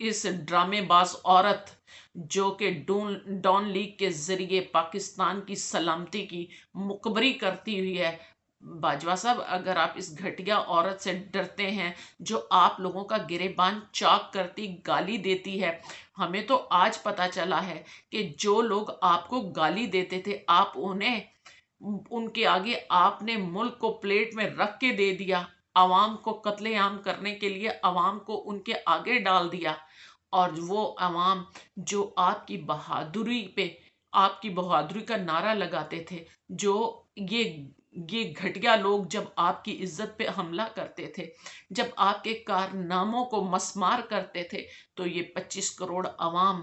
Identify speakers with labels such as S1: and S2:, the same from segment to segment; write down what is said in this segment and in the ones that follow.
S1: اس ڈرامے باز عورت جو کہ ڈان لیگ کے ذریعے پاکستان کی سلامتی کی مقبری کرتی ہوئی ہے. باجوہ صاحب اگر آپ اس گھٹیا عورت سے ڈرتے ہیں جو آپ لوگوں کا گریبان چاک کرتی گالی دیتی ہے، ہمیں تو آج پتا چلا ہے کہ جو لوگ آپ کو گالی دیتے تھے آپ انہیں ان کے آگے آپ نے ملک کو پلیٹ میں رکھ کے دے دیا، عوام کو قتل عام کرنے کے لیے عوام کو ان کے آگے ڈال دیا. اور وہ عوام جو آپ کی بہادری کا نعرہ لگاتے تھے، جو یہ گھٹیا لوگ جب آپ کی عزت پہ حملہ کرتے تھے، جب آپ کے کارناموں کو مسمار کرتے تھے، تو یہ 25 کروڑ عوام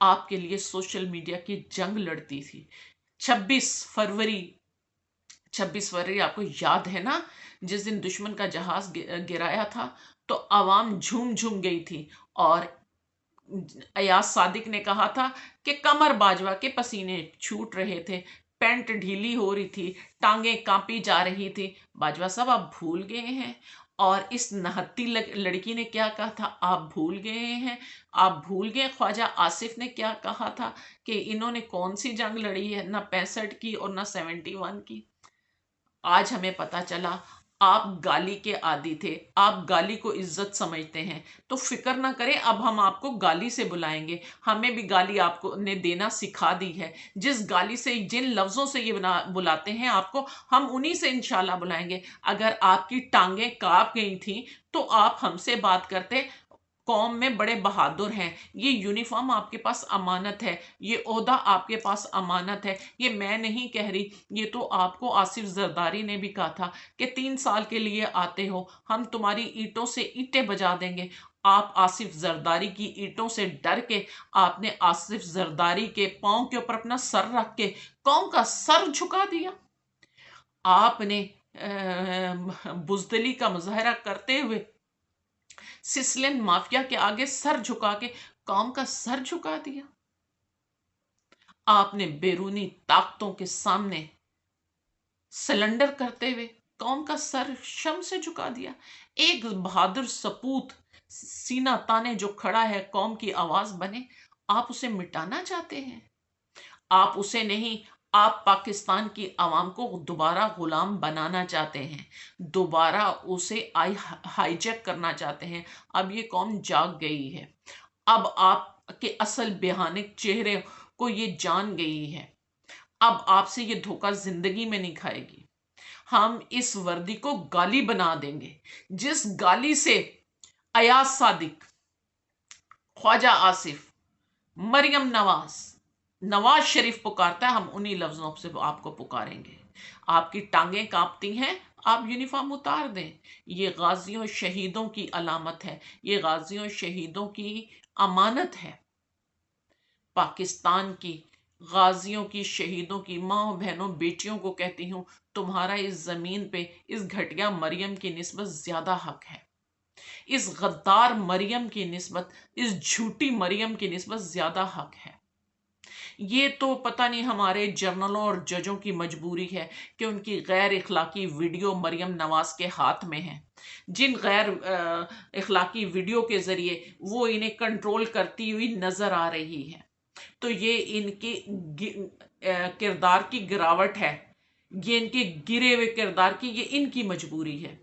S1: آپ کے لیے سوشل میڈیا کی جنگ لڑتی تھی. 26 فروری، 26 فروری آپ کو یاد ہے نا، جس دن دشمن کا جہاز گرایا تھا تو عوام جھوم جھوم گئی تھی. اور ایاز صادق نے کہا تھا کہ قمر باجوہ کے پسینے چھوٹ رہے تھے، پینٹ ڈھیلی ہو رہی تھی، ٹانگیں کانپی جا رہی تھی. باجوہ صاحب آپ بھول گئے ہیں. اور اس نہتی لڑکی نے کیا کہا تھا آپ بھول گئے ہیں. آپ بھول گئے خواجہ آصف نے کیا کہا تھا کہ انہوں نے کون سی جنگ لڑی ہے، نہ 65 کی اور نہ 71 کی. آج ہمیں پتا چلا آپ گالی کے عادی تھے، آپ گالی کو عزت سمجھتے ہیں. تو فکر نہ کریں، اب ہم آپ کو گالی سے بلائیں گے. ہمیں بھی گالی آپ کو نے دینا سکھا دی ہے. جس گالی سے، جن لفظوں سے یہ بلاتے ہیں آپ کو، ہم انہی سے انشاءاللہ بلائیں گے. اگر آپ کی ٹانگیں کانپ گئی تھیں تو آپ ہم سے بات کرتے. قوم میں بڑے بہادر ہیں. یہ یونیفارم آپ کے پاس امانت ہے، یہ عہدہ آپ کے پاس امانت ہے. یہ میں نہیں کہہ رہی، یہ تو آپ کو آصف زرداری نے بھی کہا تھا کہ 3 سال کے لیے آتے ہو، ہم تمہاری اینٹوں سے اینٹیں بجا دیں گے. آپ آصف زرداری کی اینٹوں سے ڈر کے آپ نے آصف زرداری کے پاؤں کے اوپر اپنا سر رکھ کے قوم کا سر جھکا دیا. آپ نے بزدلی کا مظاہرہ کرتے ہوئے سسلین مافیا کے آگے سر جھکا کے قوم کا سر جھکا دیا. آپ نے بیرونی طاقتوں کے سامنے سلنڈر کرتے ہوئے قوم کا سر شم سے جھکا دیا. ایک بہادر سپوت سینہ تانے جو کھڑا ہے قوم کی آواز بنے، آپ اسے مٹانا چاہتے ہیں. آپ اسے نہیں، آپ پاکستان کی عوام کو دوبارہ غلام بنانا چاہتے ہیں، دوبارہ اسے ہائی جیک کرنا چاہتے ہیں. اب یہ قوم جاگ گئی ہے. اب آپ کے اصل بھیانک چہرے کو یہ جان گئی ہے. اب آپ سے یہ دھوکہ زندگی میں نہیں کھائے گی. ہم اس وردی کو گالی بنا دیں گے. جس گالی سے ایاز صادق، خواجہ آصف، مریم نواز شریف پکارتا ہے، ہم انہی لفظوں سے آپ کو پکاریں گے. آپ کی ٹانگیں کانپتی ہیں، آپ یونیفارم اتار دیں. یہ غازیوں شہیدوں کی علامت ہے، یہ غازیوں شہیدوں کی امانت ہے. پاکستان کی غازیوں کی، شہیدوں کی ماں بہنوں بیٹیوں کو کہتی ہوں، تمہارا اس زمین پہ اس گھٹیا مریم کی نسبت زیادہ حق ہے. اس غدار مریم کی نسبت، اس جھوٹی مریم کی نسبت زیادہ حق ہے. یہ تو پتہ نہیں ہمارے جرنلوں اور ججوں کی مجبوری ہے کہ ان کی غیر اخلاقی ویڈیو مریم نواز کے ہاتھ میں ہے. جن غیر اخلاقی ویڈیو کے ذریعے وہ انہیں کنٹرول کرتی ہوئی نظر آ رہی ہے. تو یہ ان کی کردار کی گراوٹ ہے، یہ ان کے گرے ہوئے کردار کی، یہ ان کی مجبوری ہے.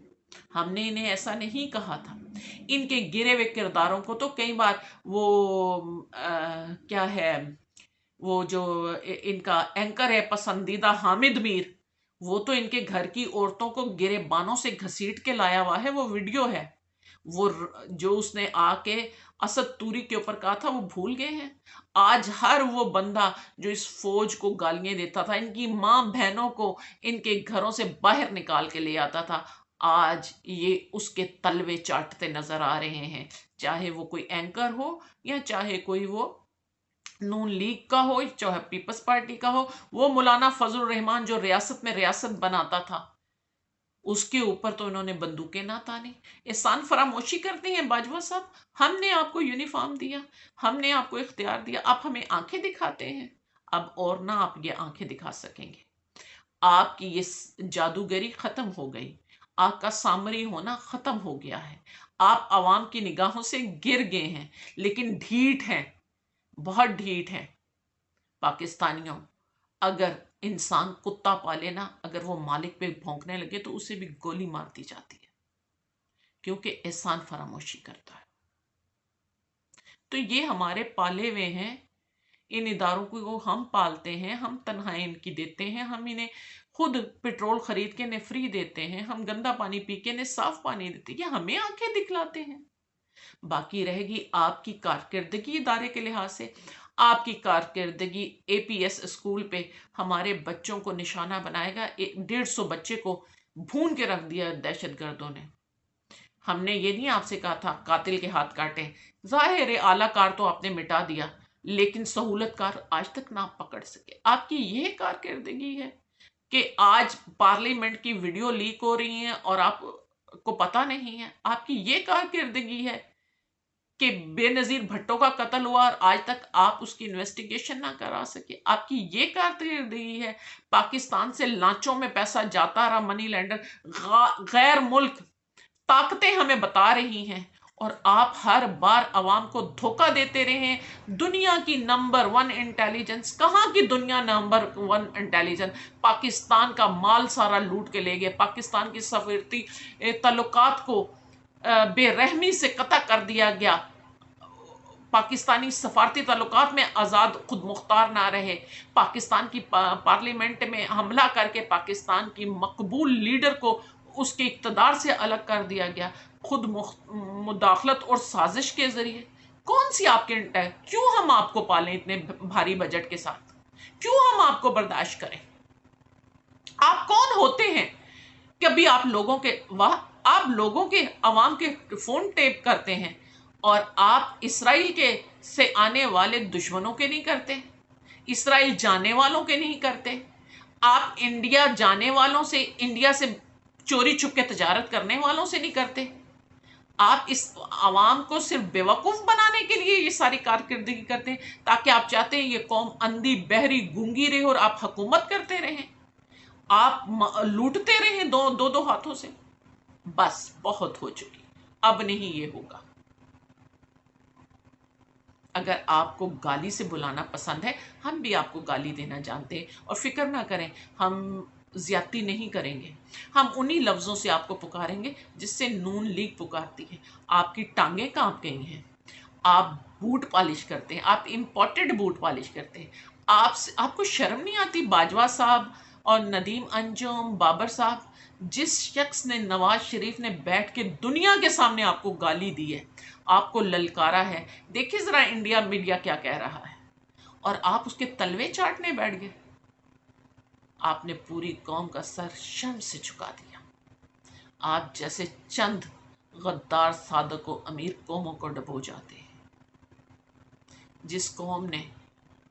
S1: ہم نے انہیں ایسا نہیں کہا تھا. ان کے گرے ہوئے کرداروں کو تو کئی بار وہ کیا ہے، وہ جو ان کا اینکر ہے پسندیدہ حامد میر، وہ تو ان کے گھر کی عورتوں کو گرے بانوں سے گھسیٹ کے لایا ہوا ہے. وہ ویڈیو ہے، وہ جو اس نے آ کے اسد توری کے اوپر کہا تھا، وہ بھول گئے ہیں. آج ہر وہ بندہ جو اس فوج کو گالیاں دیتا تھا، ان کی ماں بہنوں کو ان کے گھروں سے باہر نکال کے لے آتا تھا، آج یہ اس کے تلوے چاٹتے نظر آ رہے ہیں. چاہے وہ کوئی اینکر ہو یا چاہے کوئی وہ نون لیگ کا ہو، چاہے پیپلز پارٹی کا ہو. وہ مولانا فضل الرحمان جو ریاست میں ریاست بناتا تھا، اس کے اوپر تو انہوں نے بندوقیں نہ تانی. احسان فراموشی کرتے ہیں باجوہ صاحب. ہم نے آپ کو یونیفارم دیا، ہم نے آپ کو اختیار دیا، آپ ہمیں آنکھیں دکھاتے ہیں. اب اور نہ آپ یہ آنکھیں دکھا سکیں گے. آپ کی یہ جادوگری ختم ہو گئی. آپ کا سامری ہونا ختم ہو گیا ہے، آپ عوام کی نگاہوں سے گر گئے ہیں، لیکن ڈھیٹ ہیں، بہت ڈھیٹ ہیں پاکستانیوں۔ اگر انسان کتا پالے نا، اگر وہ مالک پہ بھونکنے لگے تو اسے بھی گولی مار دی جاتی ہے، کیونکہ احسان فراموشی کرتا ہے۔ تو یہ ہمارے پالے ہوئے ہیں، ان اداروں کو ہم پالتے ہیں، ہم تنخواہیں ان کی دیتے ہیں، ہم انہیں خود پٹرول خرید کے انہیں فری دیتے ہیں، ہم گندا پانی پی کے انہیں صاف پانی دیتے ہیں، یہ ہمیں آنکھیں دکھلاتے ہیں۔ باقی رہے گی آپ کی کارکردگی ادارے کے لحاظ سے، آپ کی کارکردگی اے پی ایس اسکول پہ ہمارے بچوں کو نشانہ بنائے گا۔ 150 بچے کو بھون کے رکھ دیا دہشت گردوں نے۔ ہم نے یہ نہیں آپ سے کہا تھا قاتل کے ہاتھ کاٹے، ظاہر اعلی کار تو آپ نے مٹا دیا، لیکن سہولت کار آج تک نہ پکڑ سکے۔ آپ کی یہ کارکردگی ہے کہ آج پارلیمنٹ کی ویڈیو لیک ہو رہی ہیں اور آپ کو پتہ نہیں ہے؟ آپ کی یہ کارکردگی ہے کہ بے نظیر بھٹو کا قتل ہوا اور آج تک آپ اس کی انویسٹیگیشن نہ کرا سکے؟ آپ کی یہ کارکردگی ہے پاکستان سے لانچوں میں پیسہ جاتا رہا، منی لینڈر، غیر ملک طاقتیں ہمیں بتا رہی ہیں اور آپ ہر بار عوام کو دھوکہ دیتے رہے ہیں۔ دنیا کی نمبر 1 انٹیلیجنس، کہاں کی دنیا نمبر 1 انٹیلیجنس؟ پاکستان کا مال سارا لوٹ کے لے گئے، پاکستان کی سفارتی تعلقات کو بے رحمی سے قطع کر دیا گیا، پاکستانی سفارتی تعلقات میں آزاد خود مختار نہ رہے، پاکستان کی پارلیمنٹ میں حملہ کر کے پاکستان کی مقبول لیڈر کو اس کے اقتدار سے الگ کر دیا گیا، خود مداخلت اور سازش کے ذریعے۔ کون سی آپ کے کیوں ہم آپ کو پالیں اتنے بھاری بجٹ کے ساتھ؟ کیوں ہم آپ کو برداشت کریں؟ آپ کون ہوتے ہیں؟ کبھی آپ لوگوں کے آپ لوگوں کے عوام کے فون ٹیپ کرتے ہیں اور آپ اسرائیل کے سے آنے والے دشمنوں کے نہیں کرتے، اسرائیل جانے والوں کے نہیں کرتے، آپ انڈیا جانے والوں سے، انڈیا سے چوری چھپ کے تجارت کرنے والوں سے نہیں کرتے۔ آپ اس عوام کو صرف بیوقوف بنانے کے لیے یہ ساری کارکردگی کرتے ہیں، تاکہ آپ چاہتے ہیں یہ قوم اندھی بہری گونگی رہے اور آپ حکومت کرتے رہیں، آپ لوٹتے رہیں دو ہاتھوں سے۔ بس بہت ہو چکی، اب نہیں یہ ہوگا۔ اگر آپ کو گالی سے بلانا پسند ہے، ہم بھی آپ کو گالی دینا جانتے ہیں، اور فکر نہ کریں، ہم زیادتی نہیں کریں گے، ہم انہی لفظوں سے آپ کو پکاریں گے جس سے نون لیگ پکارتی ہے۔ آپ کی ٹانگیں کانپ گئی ہیں، آپ بوٹ پالش کرتے ہیں، آپ امپورٹڈ بوٹ پالش کرتے ہیں، آپ کو شرم نہیں آتی؟ باجوہ صاحب اور ندیم انجم، بابر صاحب، جس شخص نے، نواز شریف نے بیٹھ کے دنیا کے سامنے آپ کو گالی دی ہے، آپ کو للکارا ہے، دیکھیں ذرا انڈیا میڈیا کیا کہہ رہا ہے، اور آپ اس کے تلوے چاٹنے بیٹھ گئے۔ آپ نے پوری قوم کا سر شرم سے جھکا دیا۔ آپ جیسے چند غدار صادق و امیر قوموں کو ڈبو جاتے ہیں۔ جس قوم نے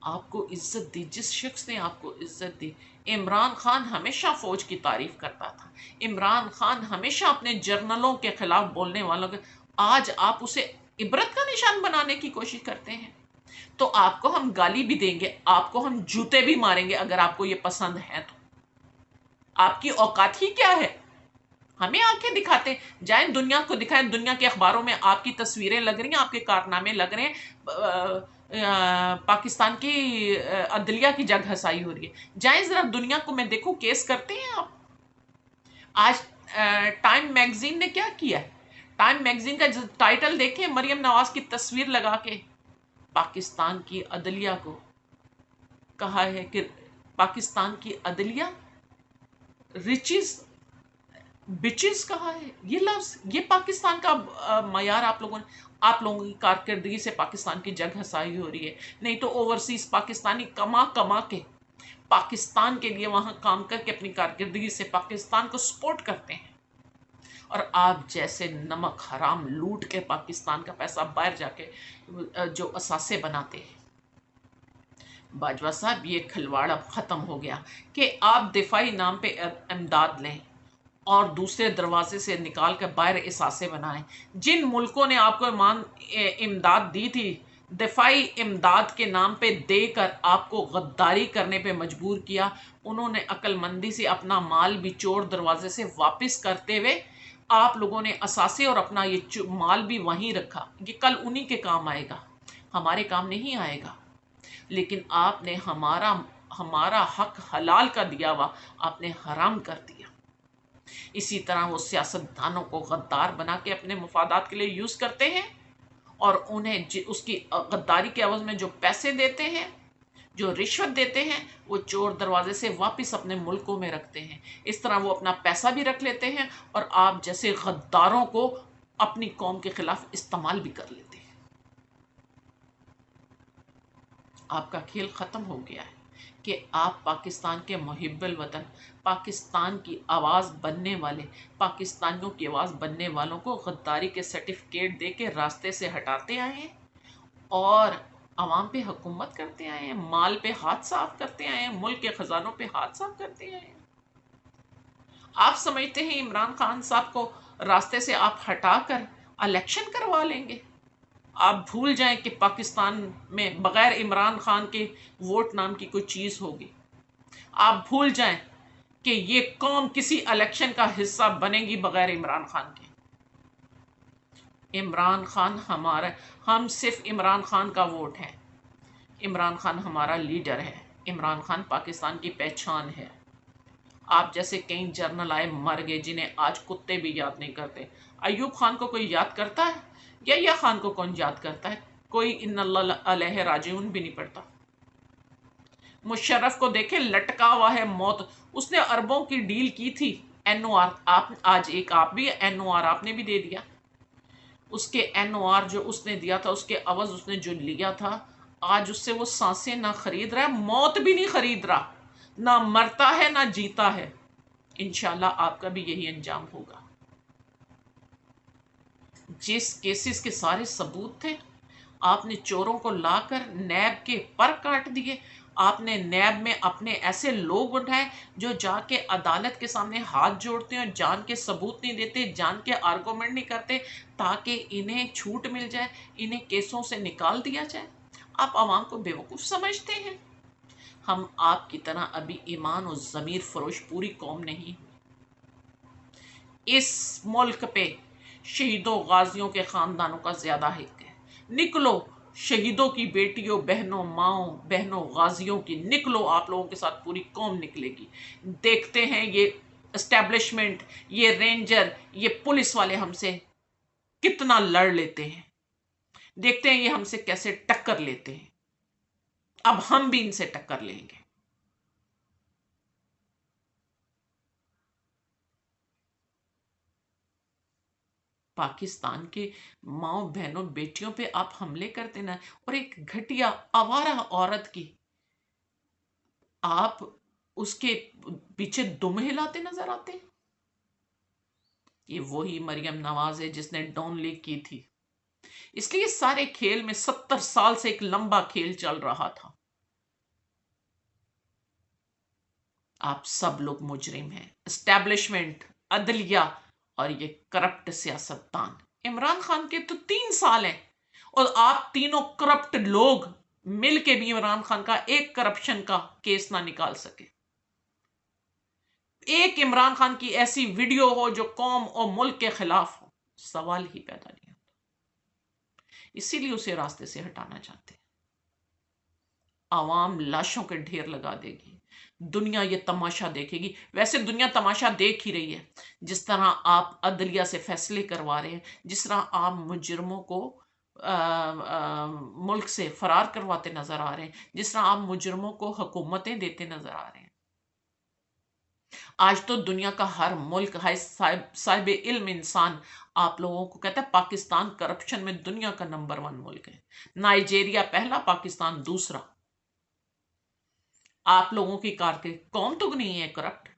S1: آپ کو عزت دی، جس شخص نے آپ کو عزت دی، عمران خان ہمیشہ فوج کی تعریف کرتا تھا، عمران خان ہمیشہ اپنے جرنلوں کے خلاف بولنے والوں کے، آج آپ اسے عبرت کا نشان بنانے کی کوشش کرتے ہیں۔ تو آپ کو ہم گالی بھی دیں گے، آپ کو ہم جوتے بھی ماریں گے اگر آپ کو یہ پسند ہے تو۔ آپ کی اوقات ہی کیا ہے؟ ہمیں آنکھیں دکھاتے ہیں، جائیں دنیا کو دکھائیں، دنیا کے اخباروں میں آپ کی تصویریں لگ رہی ہیں، آپ کے کارنامے لگ رہے ہیں، پاکستان کی عدلیہ کی جگ ہسائی ہو رہی ہے، جائیں ذرا دنیا کو میں دیکھوں کیس کرتے ہیں آپ۔ آج ٹائم میگزین نے کیا کیا ہے؟ ٹائم میگزین کا ٹائٹل دیکھیں، مریم نواز کی تصویر لگا کے پاکستان کی عدلیہ کو کہا ہے کہ پاکستان کی عدلیہ ریچز بچز کہا ہے۔ یہ لفظ، یہ پاکستان کا معیار آپ لوگوں کی کارکردگی سے پاکستان کی جگ ہسائی ہو رہی ہے۔ نہیں تو اوورسیز پاکستانی کما کے پاکستان کے لیے وہاں کام کر کے اپنی کارکردگی سے پاکستان کو سپورٹ کرتے ہیں، اور آپ جیسے نمک حرام لوٹ کے پاکستان کا پیسہ باہر جا کے جو اثاثے بناتے ہیں۔ باجوہ صاحب، یہ کھلواڑ اب ختم ہو گیا کہ آپ دفاعی نام پہ امداد لیں اور دوسرے دروازے سے نکال کر باہر اثاثے بنائیں۔ جن ملکوں نے آپ کو امداد دی تھی دفاعی امداد کے نام پہ دے کر آپ کو غداری کرنے پہ مجبور کیا. انہوں نے عقل مندی سے اپنا مال بھی چور دروازے سے واپس کرتے ہوئے آپ لوگوں نے اثاثے اور اپنا یہ مال بھی وہیں رکھا. یہ کل انہی کے کام آئے گا، ہمارے کام نہیں آئے گا. لیکن آپ نے ہمارا حق حلال کا دیا ہوا آپ نے حرام کر دیا. اسی طرح وہ سیاستدانوں کو غدار بنا کے اپنے مفادات کے لیے یوز کرتے ہیں، اور انہیں اس کی غداری کے عوض میں جو پیسے دیتے ہیں، جو رشوت دیتے ہیں، وہ چور دروازے سے واپس اپنے ملکوں میں رکھتے ہیں. اس طرح وہ اپنا پیسہ بھی رکھ لیتے ہیں اور آپ جیسے غداروں کو اپنی قوم کے خلاف استعمال بھی کر لیتے ہیں. آپ کا کھیل ختم ہو گیا ہے کہ آپ پاکستان کے محب الوطن، پاکستان کی آواز بننے والے، پاکستانیوں کی آواز بننے والوں کو غداری کے سرٹیفکیٹ دے کے راستے سے ہٹاتے آئے ہیں اور عوام پہ حکومت کرتے آئے ہیں، مال پہ ہاتھ صاف کرتے آئے ہیں، ملک کے خزانوں پہ ہاتھ صاف کرتے آئے ہیں. آپ سمجھتے ہیں عمران خان صاحب کو راستے سے آپ ہٹا کر الیکشن کروا لیں گے؟ آپ بھول جائیں کہ پاکستان میں بغیر عمران خان کے ووٹ نام کی کوئی چیز ہوگی. آپ بھول جائیں کہ یہ قوم کسی الیکشن کا حصہ بنے گی بغیر عمران خان کے. عمران خان ہمارا، ہم صرف عمران خان کا ووٹ ہے. عمران خان ہمارا لیڈر ہے. عمران خان پاکستان کی پہچان ہے. آپ جیسے کئی جرنل آئے مر گئے جنہیں آج کتے بھی یاد نہیں کرتے. ایوب خان کو کوئی یاد کرتا ہے؟ یا خان کو کون یاد کرتا ہے؟ کوئی ان اللہ علیہ راجعون بھی نہیں پڑتا. مشرف کو دیکھیں لٹکا ہوا ہے موت. اس نے اربوں کی ڈیل کی تھی. این او آر آپ آج ایک آپ بھی این او آر آپ نے بھی دے دیا. اس کے این او آر جو اس نے دیا تھا اس کے عوض اس نے جو لیا تھا، آج اس سے وہ سانسیں نہ خرید رہا ہے، موت بھی نہیں خرید رہا. نہ مرتا ہے نہ جیتا ہے. انشاءاللہ آپ کا بھی یہی انجام ہوگا. جس کیسز کے سارے ثبوت تھے آپ نے چوروں کو لا کر نیب کے پر کاٹ دیے. آپ نے نیب میں اپنے ایسے لوگ اٹھائے جو جا کے عدالت کے سامنے ہاتھ جوڑتے ہیں اور جان کے ثبوت نہیں دیتے، جان کے آرگومنٹ نہیں کرتے تاکہ انہیں چھوٹ مل جائے، انہیں کیسوں سے نکال دیا جائے. آپ عوام کو بیوقوف سمجھتے ہیں. ہم آپ کی طرح ابھی ایمان اور ضمیر فروش پوری قوم نہیں. اس ملک پہ شہیدوں غازیوں کے خاندانوں کا زیادہ حق ہے. نکلو شہیدوں کی بیٹیوں، بہنوں، ماؤں بہنوں غازیوں کی، نکلو. آپ لوگوں کے ساتھ پوری قوم نکلے گی. دیکھتے ہیں یہ اسٹیبلشمنٹ، یہ رینجر، یہ پولیس والے ہم سے کتنا لڑ لیتے ہیں. دیکھتے ہیں یہ ہم سے کیسے ٹکر لیتے ہیں. اب ہم بھی ان سے ٹکر لیں گے. پاکستان کے ماؤں بہنوں بیٹیوں پہ آپ حملے کرتے نا، اور ایک گھٹیا آوارہ عورت کی آپ اس کے پیچھے دم ہلاتے نظر آتے ہیں. یہ وہی مریم نواز ہے جس نے ڈون لیگ کی تھی. اس لیے سارے کھیل میں 70 سال سے ایک لمبا کھیل چل رہا تھا. آپ سب لوگ مجرم ہیں، اسٹیبلشمنٹ، عدلیہ اور یہ کرپٹ سیاستدان. عمران خان کے تو 3 سال ہیں اور آپ تینوں کرپٹ لوگ مل کے بھی عمران خان کا ایک کرپشن کا کیس نہ نکال سکے. ایک عمران خان کی ایسی ویڈیو ہو جو قوم اور ملک کے خلاف ہو، سوال ہی پیدا نہیں ہوتا. اسی لیے اسے راستے سے ہٹانا چاہتے ہیں. عوام لاشوں کے ڈھیر لگا دے گی. دنیا یہ تماشا دیکھے گی. ویسے دنیا تماشا دیکھ ہی رہی ہے. جس طرح آپ عدلیہ سے فیصلے کروا رہے ہیں، جس طرح آپ مجرموں کو ملک سے فرار کرواتے نظر آ رہے ہیں، جس طرح آپ مجرموں کو حکومتیں دیتے نظر آ رہے ہیں. آج تو دنیا کا ہر ملک ہے صاحب علم انسان آپ لوگوں کو کہتا ہے پاکستان کرپشن میں دنیا کا نمبر 1 ملک ہے. نائجیریا پہلا، پاکستان دوسرا. آپ لوگوں کی کارکردگی، قوم تو نہیں ہے کرپٹ،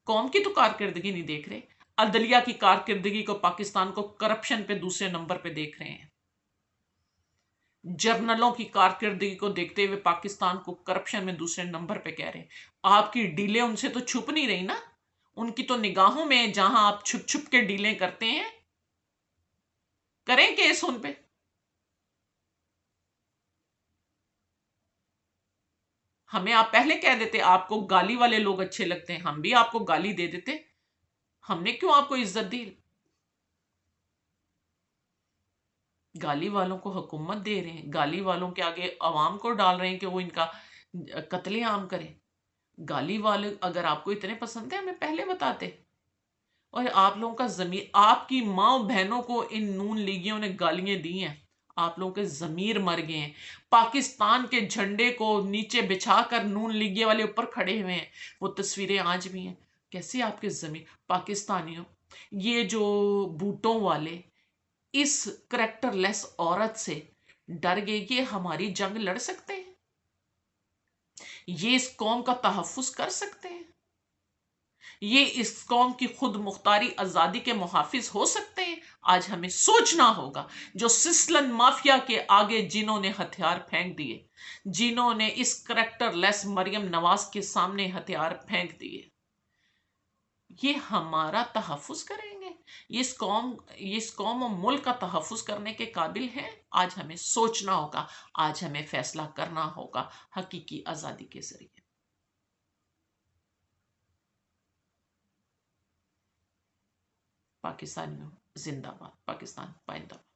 S1: قوم کی تو کارکردگی نہیں دیکھ رہے. عدلیہ کی کارکردگی کو پاکستان کو کرپشن پہ دوسرے نمبر پہ دیکھ رہے ہیں. جرنلوں کی کارکردگی کو دیکھتے ہوئے پاکستان کو کرپشن میں دوسرے نمبر پہ کہہ رہے ہیں. آپ کی ڈیلیں ان سے تو چھپ نہیں رہی نا، ان کی تو نگاہوں میں جہاں آپ چھپ چھپ کے ڈیلیں کرتے ہیں. کریں کیس ان پہ. ہمیں آپ پہلے کہہ دیتے آپ کو گالی والے لوگ اچھے لگتے ہیں، ہم بھی آپ کو گالی دے دیتے، ہم نے کیوں آپ کو عزت دی؟ گالی والوں کو حکومت دے رہے ہیں، گالی والوں کے آگے عوام کو ڈال رہے ہیں کہ وہ ان کا قتل عام کریں۔ گالی والے اگر آپ کو اتنے پسند ہیں ہمیں پہلے بتاتے۔ اور آپ لوگوں کا ضمیر، آپ کی ماں بہنوں کو ان نون لیگیوں نے گالیاں دی ہیں، آپ لوگوں کے ضمیر مر گئے ہیں۔ پاکستان کے جھنڈے کو نیچے بچھا کر نون لیگی والے اوپر کھڑے ہوئے ہیں، وہ تصویریں آج بھی ہیں۔ کیسے آپ کے ضمیر پاکستانیوں، یہ جو بوٹوں والے اس کریکٹر لیس عورت سے ڈر گئے، یہ ہماری جنگ لڑ سکتے ہیں؟ یہ اس قوم کا تحفظ کر سکتے ہیں؟ یہ اس قوم کی خود مختاری آزادی کے محافظ ہو سکتے ہیں؟ آج ہمیں سوچنا ہوگا۔ جو سسلن مافیا کے آگے جنہوں نے ہتھیار پھینک دیے، جنہوں نے اس کریکٹر لیس مریم نواز کے سامنے ہتھیار پھینک دیے، یہ ہمارا تحفظ کریں گے؟ یہ اس قوم و ملک کا تحفظ کرنے کے قابل ہیں؟ آج ہمیں سوچنا ہوگا، آج ہمیں فیصلہ کرنا ہوگا حقیقی آزادی کے ذریعے۔ پاکستانیوں زندہ باد، پاکستان پائندہ باد۔